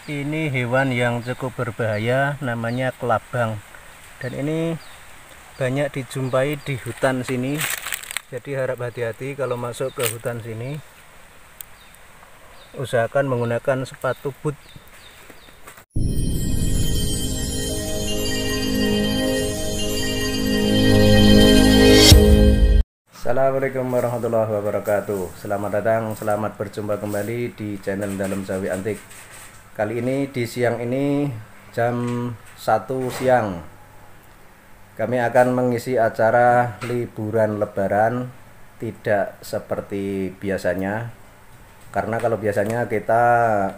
Ini hewan yang cukup berbahaya, namanya kelabang. Dan ini banyak dijumpai di hutan sini. Jadi harap hati-hati kalau masuk ke hutan sini. Usahakan menggunakan sepatu boot. Assalamualaikum warahmatullahi wabarakatuh. Selamat datang, selamat berjumpa kembali di channel Dalam Sawi Antik. Kali ini di siang ini jam 1 siang kami akan mengisi acara liburan lebaran. Tidak seperti biasanya, karena kalau biasanya kita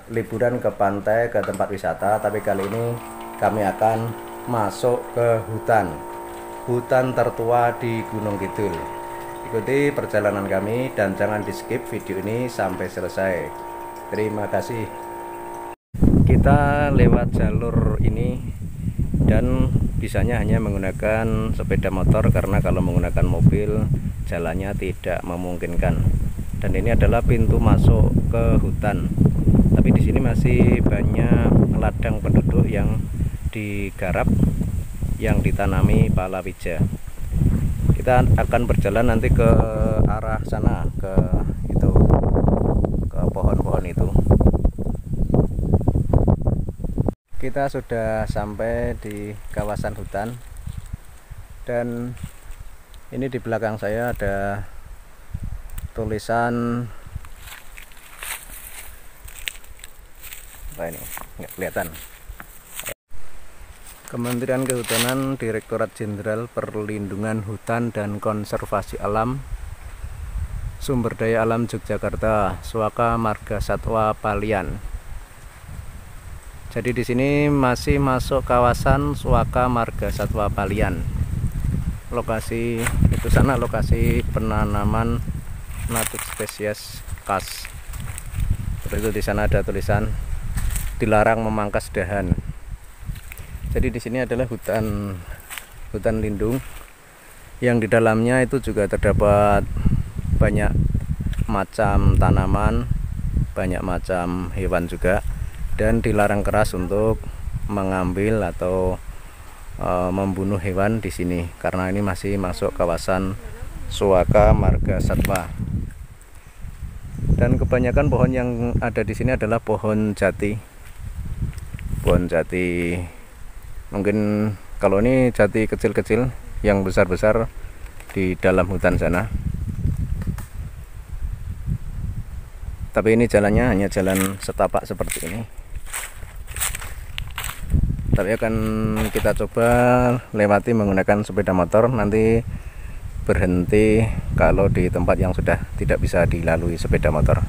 liburan ke pantai, ke tempat wisata, tapi kali ini kami akan masuk ke hutan tertua di Gunung Kidul. Ikuti perjalanan kami dan jangan di skip video ini sampai selesai. Terima kasih. Kita lewat jalur ini dan bisanya hanya menggunakan sepeda motor, karena kalau menggunakan mobil jalannya tidak memungkinkan. Dan ini adalah pintu masuk ke hutan. Tapi di sini masih banyak ladang penduduk yang digarap, yang ditanami palawija. Kita akan berjalan nanti ke arah sana, ke pohon-pohon itu. Kita sudah sampai di kawasan hutan, dan ini di belakang saya ada tulisan apa ini, nggak kelihatan. Kementerian Kehutanan, Direktorat Jenderal Perlindungan Hutan dan Konservasi Alam, Sumber Daya Alam Yogyakarta, Swaka Marga Satwa Palian. Jadi di sini masih masuk kawasan Swaka Marga Satwa Palian. Lokasi itu sana lokasi penanaman natur spesies khas. Seperti itu, di sana ada tulisan dilarang memangkas dahan. Jadi di sini adalah hutan lindung yang di dalamnya itu juga terdapat banyak macam tanaman, banyak macam hewan juga, dan dilarang keras untuk mengambil atau membunuh hewan di sini karena ini masih masuk kawasan Swaka Marga Satwa. Dan kebanyakan pohon yang ada di sini adalah pohon jati. Pohon jati, mungkin kalau ini jati kecil-kecil, yang besar-besar di dalam hutan sana. Tapi ini jalannya hanya jalan setapak seperti ini. Tapi akan kita coba lewati menggunakan sepeda motor, nanti berhenti kalau di tempat yang sudah tidak bisa dilalui sepeda motor.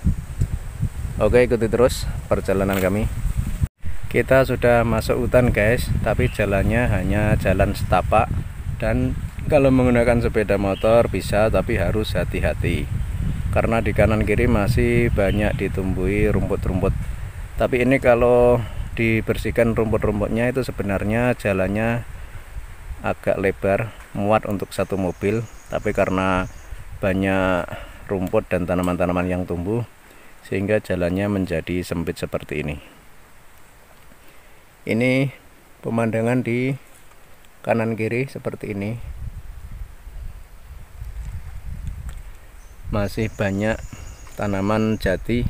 Oke, ikuti terus perjalanan kami. Kita sudah masuk hutan guys, tapi jalannya hanya jalan setapak, dan kalau menggunakan sepeda motor bisa, tapi harus hati-hati karena di kanan kiri masih banyak ditumbuhi rumput-rumput. Tapi ini kalau dibersihkan rumput-rumputnya itu sebenarnya jalannya agak lebar, muat untuk satu mobil, tapi karena banyak rumput dan tanaman-tanaman yang tumbuh sehingga jalannya menjadi sempit seperti ini. Ini pemandangan di kanan kiri seperti ini. Masih banyak tanaman jati,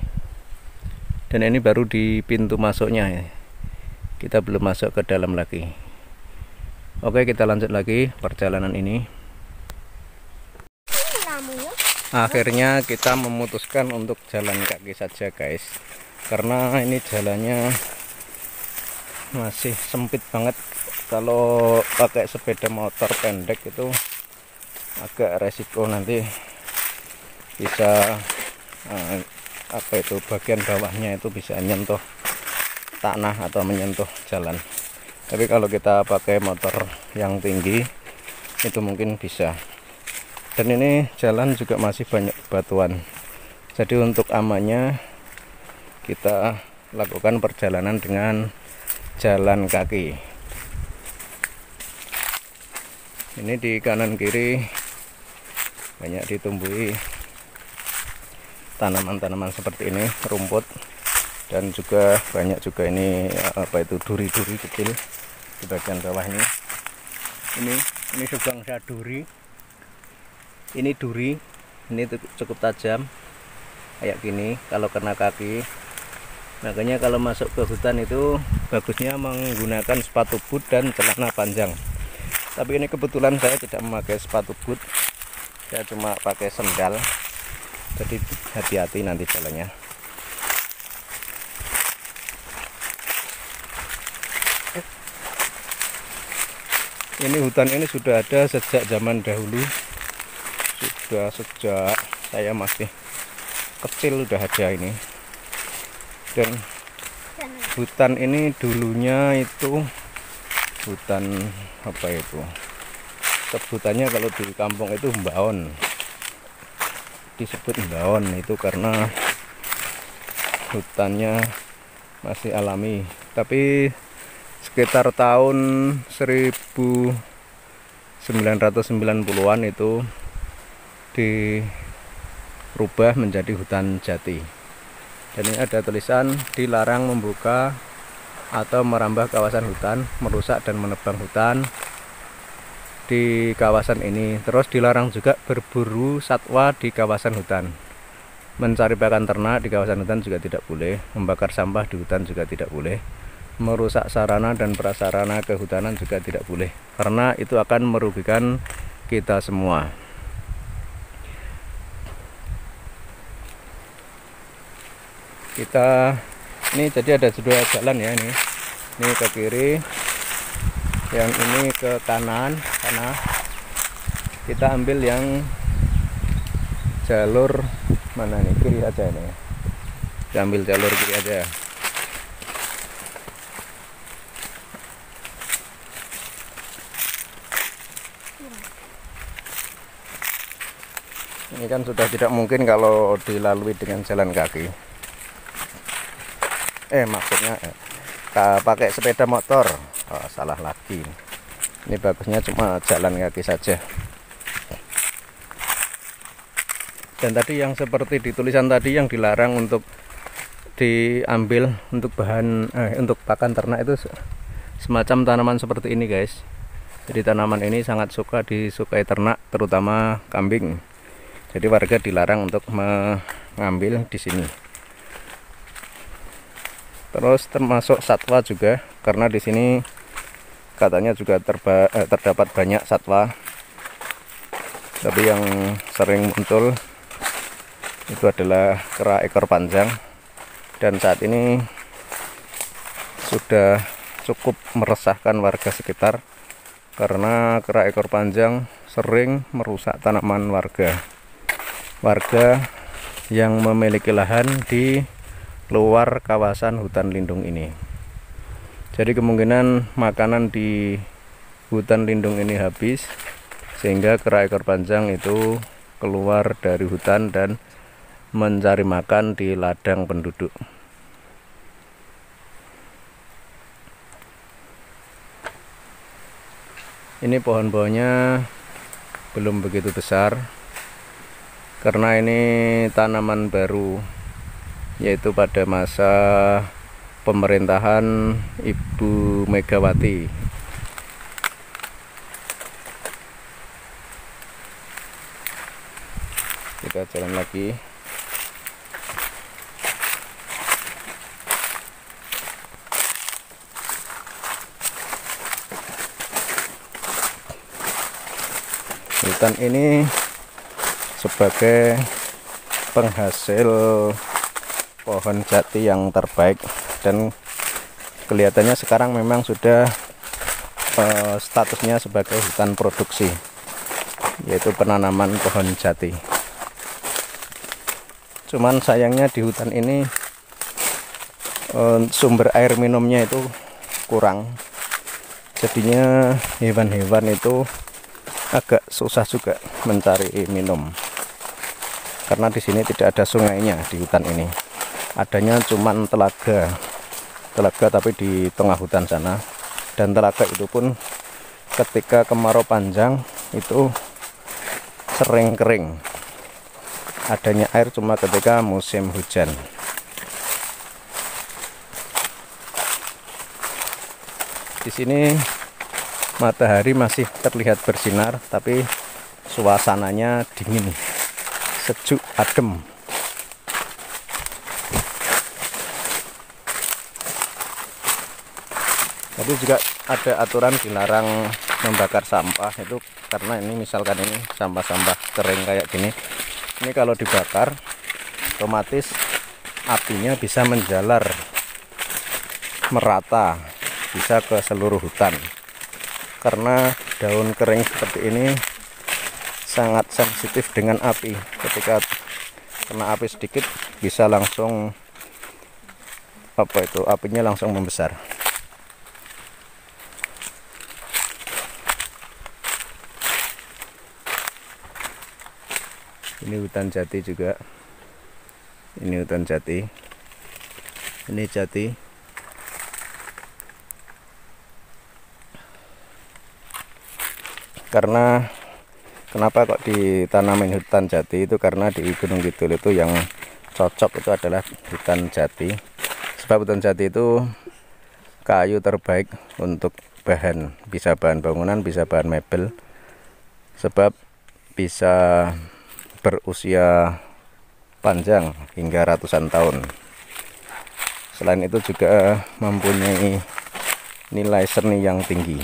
dan ini baru di pintu masuknya ya. Kita belum masuk ke dalam lagi. Oke, kita lanjut lagi perjalanan ini. Akhirnya kita memutuskan untuk jalan kaki saja guys, karena ini jalannya masih sempit banget. Kalau pakai sepeda motor pendek itu agak resiko, nanti bisa bagian bawahnya itu bisa nyentuh tanah atau menyentuh jalan. Tapi kalau kita pakai motor yang tinggi itu mungkin bisa. Dan ini jalan juga masih banyak batuan, jadi untuk amannya kita lakukan perjalanan dengan jalan kaki. Ini di kanan kiri banyak ditumbuhi tanaman-tanaman seperti ini, rumput, dan juga banyak juga ini apa itu duri-duri kecil di bagian bawah ini. Ini sebangsa duri. Ini duri, ini cukup tajam kayak gini kalau kena kaki. Makanya kalau masuk ke hutan itu bagusnya menggunakan sepatu boot dan celana panjang. Tapi ini kebetulan saya tidak memakai sepatu boot, saya cuma pakai sendal. Jadi hati-hati nanti jalannya. Ini hutan ini sudah ada sejak zaman dahulu, sudah sejak saya masih kecil udah ada ini. Dan hutan ini dulunya itu hutan apa itu? Sebutannya kalau di kampung itu mbaon. Disebut mbaon itu karena hutannya masih alami. Tapi sekitar tahun 1990-an itu dirubah menjadi hutan jati. Dan ini ada tulisan dilarang membuka atau merambah kawasan hutan, merusak dan menebang hutan di kawasan ini. Terus dilarang juga berburu satwa di kawasan hutan, mencari pakan ternak di kawasan hutan juga tidak boleh, membakar sampah di hutan juga tidak boleh, merusak sarana dan prasarana kehutanan juga tidak boleh, karena itu akan merugikan kita semua. Kita ini jadi ada dua jalan ya, ini ke kiri, yang ini ke kanan sana. Kita ambil yang jalur mana nih, kiri aja ini. Kita ambil jalur kiri aja. Ini kan sudah tidak mungkin kalau dilalui dengan jalan kaki. Maksudnya pakai sepeda motor. Oh, salah lagi. Ini bagusnya cuma jalan kaki saja. Dan tadi yang seperti di tulisan tadi yang dilarang untuk diambil untuk bahan untuk pakan ternak itu semacam tanaman seperti ini, guys. Jadi tanaman ini sangat disukai ternak, terutama kambing. Jadi warga dilarang untuk mengambil di sini. Terus termasuk satwa juga, karena di sini katanya juga terdapat banyak satwa. Tapi yang sering muncul itu adalah kera ekor panjang, dan saat ini sudah cukup meresahkan warga sekitar karena kera ekor panjang sering merusak tanaman warga yang memiliki lahan di luar kawasan hutan lindung ini. Jadi kemungkinan makanan di hutan lindung ini habis, sehingga kera ekor panjang itu keluar dari hutan dan mencari makan di ladang penduduk. Ini pohon-pohonnya belum begitu besar karena ini tanaman baru, yaitu pada masa pemerintahan Ibu Megawati. Kita jalan lagi. Hutan ini sebagai penghasil pohon jati yang terbaik, dan kelihatannya sekarang memang sudah statusnya sebagai hutan produksi, yaitu penanaman pohon jati. Cuman sayangnya di hutan ini sumber air minumnya itu kurang, jadinya hewan-hewan itu agak susah juga mencari minum, karena di sini tidak ada sungainya. Di hutan ini adanya cuman telaga tapi di tengah hutan sana, dan telaga itu pun ketika kemarau panjang itu sering kering. Adanya air cuma ketika musim hujan. Di sini matahari masih terlihat bersinar, tapi suasananya dingin, sejuk, adem. Tapi juga ada aturan dilarang membakar sampah, itu karena ini misalkan ini sampah-sampah kering kayak gini, ini kalau dibakar otomatis apinya bisa menjalar merata, bisa ke seluruh hutan. Karena daun kering seperti ini sangat sensitif dengan api, ketika kena api sedikit bisa langsung apinya langsung membesar. Ini hutan jati juga, ini hutan jati, ini jati. Karena kenapa kok ditanamin hutan jati itu, karena di Gunung Kidul itu yang cocok itu adalah hutan jati. Sebab hutan jati itu kayu terbaik untuk bahan, bisa bahan bangunan, bisa bahan mebel, sebab bisa berusia panjang hingga ratusan tahun. Selain itu juga mempunyai nilai seni yang tinggi,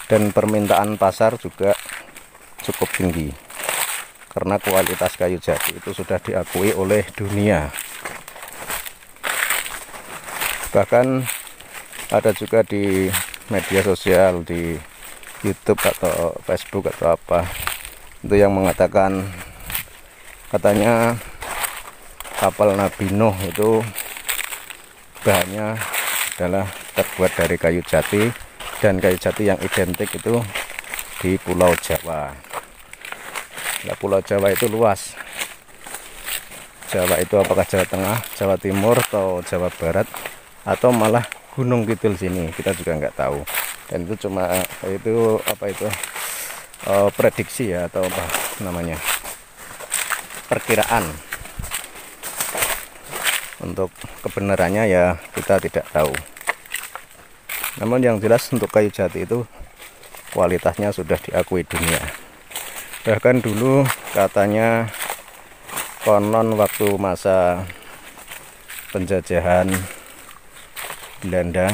dan permintaan pasar juga cukup tinggi karena kualitas kayu jati itu sudah diakui oleh dunia. Bahkan ada juga di media sosial, di YouTube atau Facebook atau apa, itu yang mengatakan katanya kapal Nabi Nuh itu bahannya adalah terbuat dari kayu jati, dan kayu jati yang identik itu di Pulau Jawa. Nah, Pulau Jawa itu luas. Jawa itu apakah Jawa Tengah, Jawa Timur, atau Jawa Barat, atau malah Gunung Kidul sini, kita juga nggak tahu. Dan itu cuma prediksi ya, atau apa namanya, perkiraan. Untuk kebenarannya ya kita tidak tahu. Namun yang jelas untuk kayu jati itu kualitasnya sudah diakui dunia. Bahkan dulu katanya konon waktu masa penjajahan Belanda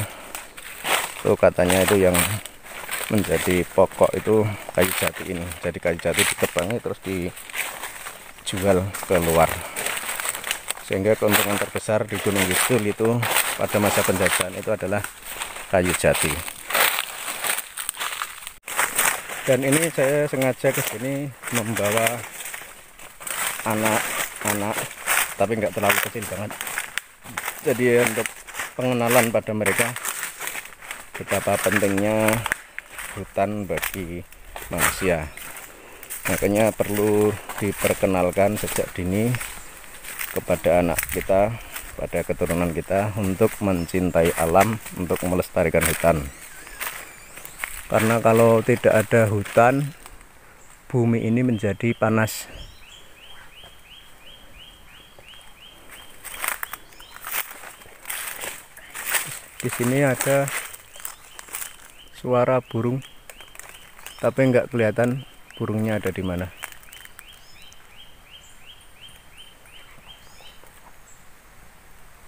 itu katanya itu yang menjadi pokok itu kayu jati ini. Jadi kayu jati ditebangi terus dijual ke luar, sehingga keuntungan terbesar di Gunung Kidul itu pada masa penjajahan itu adalah kayu jati. Dan ini saya sengaja ke sini membawa anak-anak, tapi nggak terlalu kecil banget. Jadi untuk pengenalan pada mereka betapa pentingnya hutan bagi manusia. Makanya perlu diperkenalkan sejak dini kepada anak kita, pada keturunan kita, untuk mencintai alam, untuk melestarikan hutan. Karena kalau tidak ada hutan, bumi ini menjadi panas. Di sini ada suara burung, tapi nggak kelihatan burungnya ada di mana.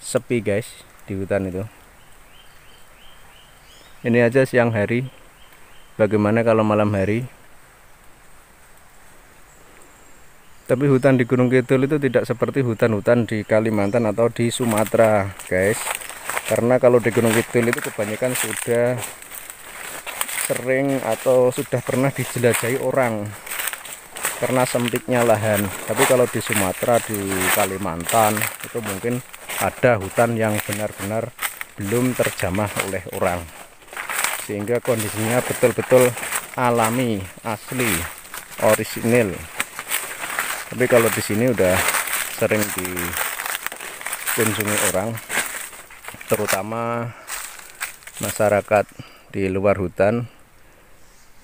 Sepi guys di hutan itu. Ini aja siang hari, bagaimana kalau malam hari? Tapi hutan di Gunung Kidul itu tidak seperti hutan-hutan di Kalimantan atau di Sumatera guys. Karena kalau di Gunung Kidul itu kebanyakan sudah sering atau sudah pernah dijelajahi orang karena sempitnya lahan. Tapi kalau di Sumatera, di Kalimantan itu mungkin ada hutan yang benar-benar belum terjamah oleh orang, sehingga kondisinya betul-betul alami, asli, orisinil. Tapi kalau di sini udah sering dikunjungi orang, terutama masyarakat di luar hutan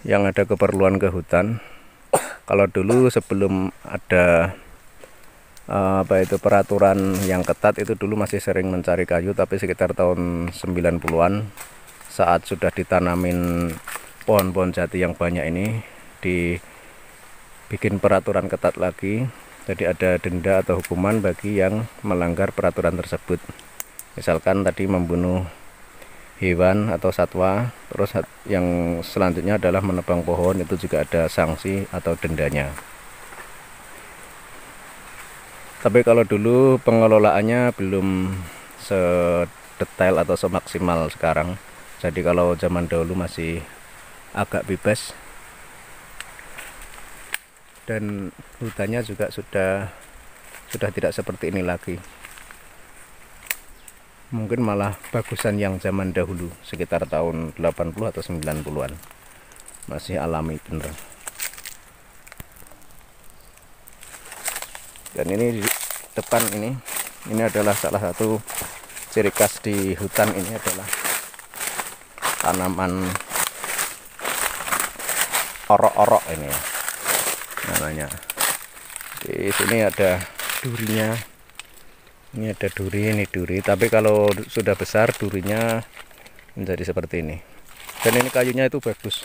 yang ada keperluan ke hutan. Kalau dulu sebelum ada peraturan yang ketat, itu dulu masih sering mencari kayu, tapi sekitar tahun 90-an saat sudah ditanamin pohon-pohon jati yang banyak ini dibikin peraturan ketat lagi. Jadi ada denda atau hukuman bagi yang melanggar peraturan tersebut. Misalkan tadi membunuh hewan atau satwa, terus yang selanjutnya adalah menebang pohon, itu juga ada sanksi atau dendanya. Tapi kalau dulu pengelolaannya belum sedetail atau semaksimal sekarang. Jadi kalau zaman dahulu masih agak bebas, dan hutannya juga sudah tidak seperti ini lagi. Mungkin malah bagusan yang zaman dahulu, sekitar tahun 80 atau 90-an. Masih alami bener. Dan ini di depan ini adalah salah satu ciri khas di hutan. Ini adalah tanaman orok-orok ini ya, namanya. Di sini ada durinya. Ini ada duri, ini duri. Tapi kalau sudah besar durinya menjadi seperti ini. Dan ini kayunya itu bagus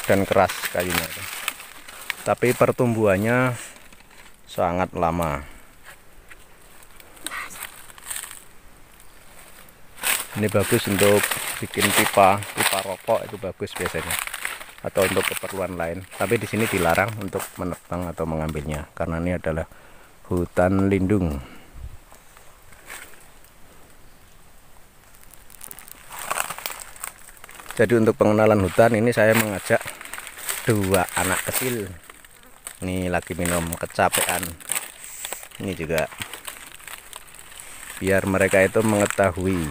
dan keras kayunya. Tapi pertumbuhannya sangat lama. Ini bagus untuk bikin pipa rokok, itu bagus biasanya, atau untuk keperluan lain. Tapi di sini dilarang untuk menebang atau mengambilnya karena ini adalah hutan lindung. Jadi untuk pengenalan hutan ini saya mengajak dua anak kecil. Ini lagi minum, kecapean. Ini juga biar mereka itu mengetahui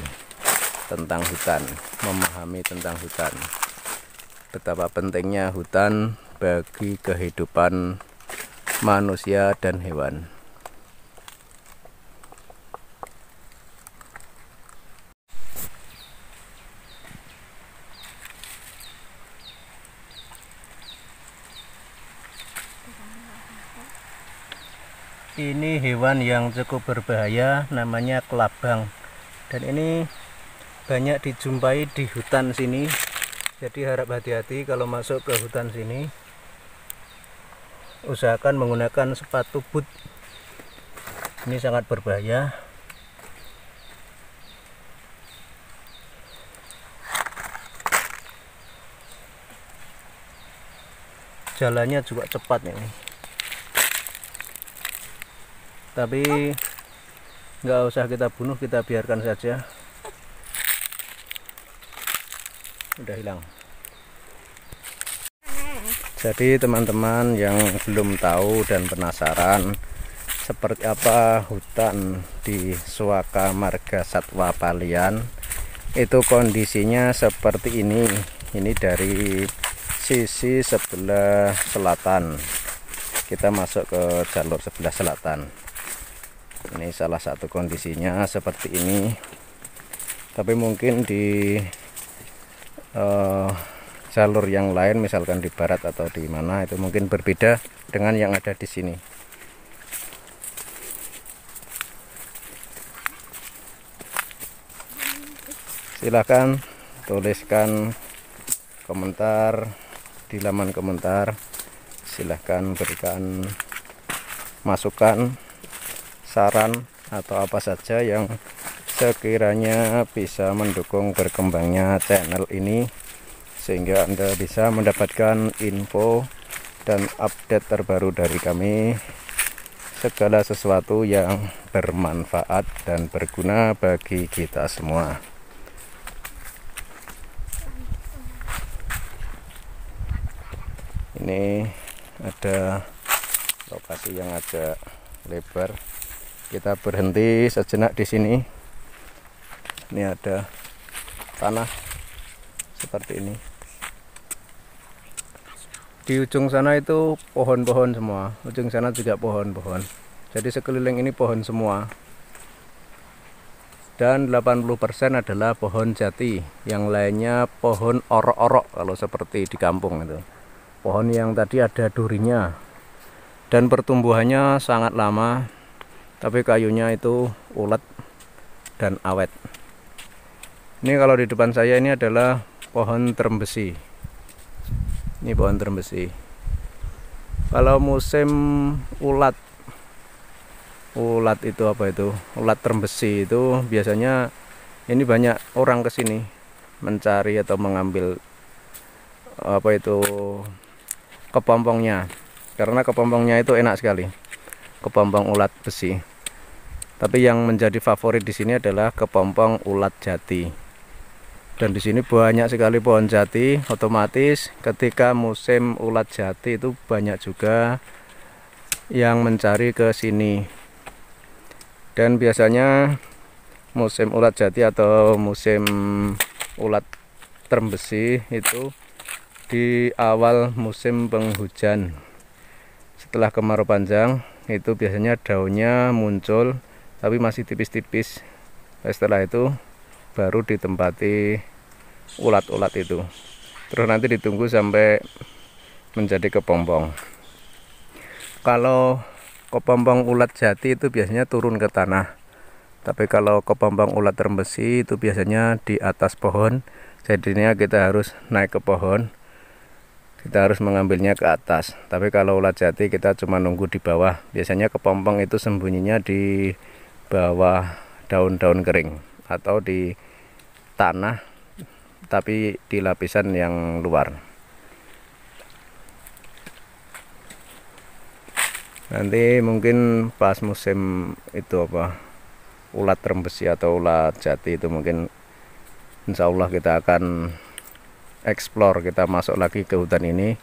tentang hutan, memahami tentang hutan, betapa pentingnya hutan bagi kehidupan manusia dan hewan. Ini hewan yang cukup berbahaya, namanya kelabang, dan ini banyak dijumpai di hutan sini. Jadi harap hati-hati kalau masuk ke hutan sini. Usahakan menggunakan sepatu boot. Ini sangat berbahaya. Jalannya juga cepat ini. Tapi nggak usah kita bunuh, kita biarkan saja. Udah hilang. Jadi teman-teman yang belum tahu dan penasaran seperti apa hutan di Suaka Marga Satwa Palian, itu kondisinya seperti ini. Ini dari sisi sebelah selatan. Kita masuk ke jalur sebelah selatan. Ini salah satu kondisinya seperti ini. Tapi mungkin di jalur yang lain, misalkan di barat atau di mana, itu mungkin berbeda dengan yang ada di sini. Silahkan tuliskan komentar di laman komentar. Silahkan berikan masukan, saran, atau apa saja yang sekiranya bisa mendukung berkembangnya channel ini, sehingga Anda bisa mendapatkan info dan update terbaru dari kami, segala sesuatu yang bermanfaat dan berguna bagi kita semua. Ini ada lokasi yang agak lebar. Kita berhenti sejenak di sini. Ini ada tanah seperti ini. Di ujung sana itu pohon-pohon semua, ujung sana juga pohon-pohon. Jadi sekeliling ini pohon semua. Dan 80% adalah pohon jati, yang lainnya pohon orok-orok kalau seperti di kampung itu. Pohon yang tadi ada durinya. Dan pertumbuhannya sangat lama, tapi kayunya itu ulet dan awet. Ini kalau di depan saya ini adalah pohon terembesi. Ini pohon terembesi. Kalau musim ulat itu apa itu? Ulat terembesi itu biasanya ini banyak orang kesini mencari atau mengambil apa itu kepompongnya. Karena kepompongnya itu enak sekali. Kepompong ulat besi. Tapi yang menjadi favorit di sini adalah kepompong ulat jati. Dan di sini banyak sekali pohon jati, otomatis ketika musim ulat jati itu banyak juga yang mencari ke sini. Dan biasanya musim ulat jati atau musim ulat terembesi itu di awal musim penghujan. Setelah kemarau panjang itu biasanya daunnya muncul tapi masih tipis-tipis. Setelah itu baru ditempati ulat-ulat itu, terus nanti ditunggu sampai menjadi kepompong. Kalau kepompong ulat jati itu biasanya turun ke tanah, tapi kalau kepompong ulat terembesi itu biasanya di atas pohon. Jadinya kita harus naik ke pohon, kita harus mengambilnya ke atas. Tapi kalau ulat jati kita cuma nunggu di bawah. Biasanya kepompong itu sembunyinya di bawah daun-daun kering atau di tanah, tapi di lapisan yang luar. Nanti mungkin pas musim itu apa, ulat terembesi atau ulat jati itu mungkin insya Allah kita akan explore, kita masuk lagi ke hutan ini,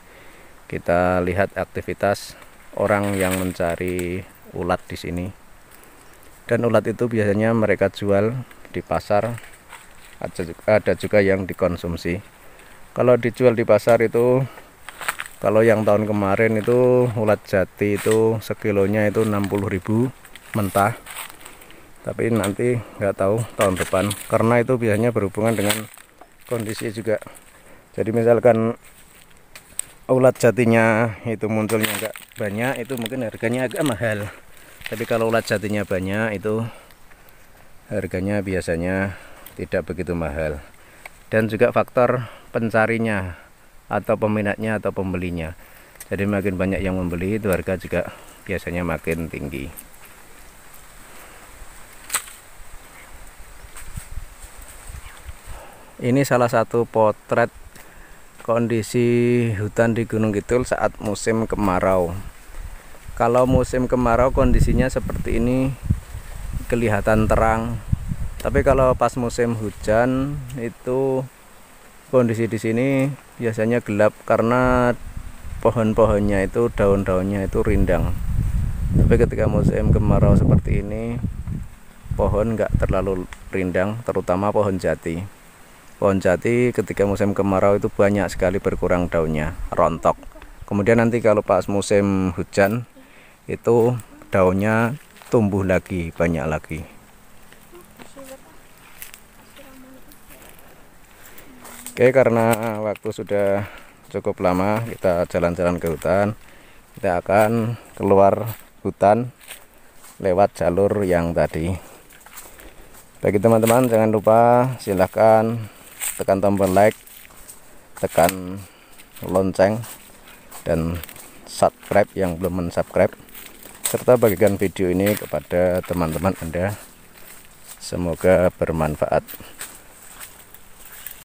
kita lihat aktivitas orang yang mencari ulat di sini. Dan ulat itu biasanya mereka jual di pasar, ada juga yang dikonsumsi. Kalau dijual di pasar itu, kalau yang tahun kemarin itu ulat jati itu sekilonya itu 60.000 mentah. Tapi nanti nggak tahu tahun depan, karena itu biasanya berhubungan dengan kondisi juga. Jadi misalkan ulat jatinya itu munculnya nggak banyak, itu mungkin harganya agak mahal. Tapi kalau ulat jatinya banyak itu harganya biasanya tidak begitu mahal. Dan juga faktor pencarinya atau peminatnya atau pembelinya. Jadi makin banyak yang membeli itu harga juga biasanya makin tinggi. Ini salah satu potret kondisi hutan di Gunung Kidul saat musim kemarau. Kalau musim kemarau kondisinya seperti ini, kelihatan terang. Tapi kalau pas musim hujan itu kondisi di sini biasanya gelap karena pohon-pohonnya itu daun-daunnya itu rindang. Tapi ketika musim kemarau seperti ini, pohon nggak terlalu rindang, terutama pohon jati. Pohon jati ketika musim kemarau itu banyak sekali berkurang daunnya, rontok. Kemudian nanti kalau pas musim hujan itu daunnya tumbuh lagi, banyak lagi. Oke, karena waktu sudah cukup lama kita jalan-jalan ke hutan, kita akan keluar hutan lewat jalur yang tadi. Bagi teman-teman jangan lupa silahkan tekan tombol like, tekan lonceng, dan subscribe yang belum mensubscribe, serta bagikan video ini kepada teman-teman Anda. Semoga bermanfaat.